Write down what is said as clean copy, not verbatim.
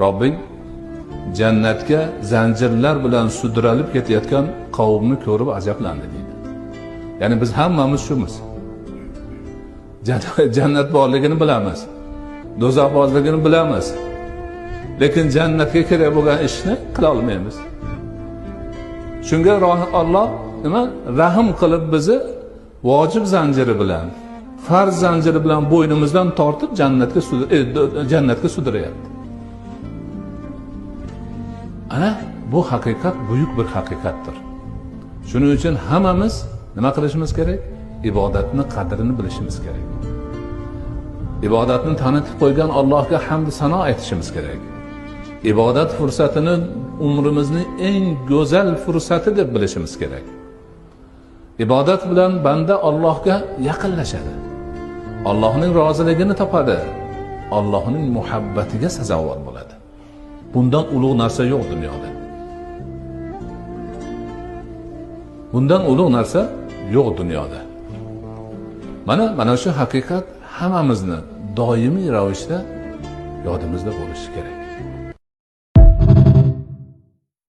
Robbing jannatga zanjirlar bilan sudralib ketayotgan qavmni ko'rib ajablandi deydi. Ya'ni biz hammamiz shumiz. Jannat borligini bilamiz. Do'zax borligini bilamiz. Lekin jannatga kerak bo'lgan ishni qila olmaymiz. Shunga Alloh nima rahim qilib bizni vojib zanjiri bilan, farz zanjiri bilan bo'ynimizdan tortib jannatga sudrayapti. Ana bu haqiqat buyuk bir haqiqatdir. Shuning uchun hammamiz nima qilishimiz kerak? Ibodatni qadrini bilishimiz kerak. Ibodatni tanitib qo'ygan Allohga hamd sano aytishimiz kerak. Ibodat fursatini umrimizning eng go'zal fursati deb bilishimiz kerak. Ibodat bilan banda Allohga yaqinlashadi. Allohning roziligini topadi. Allohning muhabbatiga sazovor bo'ladi. Bundan ulug' narsa yo'q dunyoda. Bundan ulug' narsa yo'q dunyoda. Mana shu haqiqat hammamizni doimiy ravishda yodimizda bo'lishi kerak.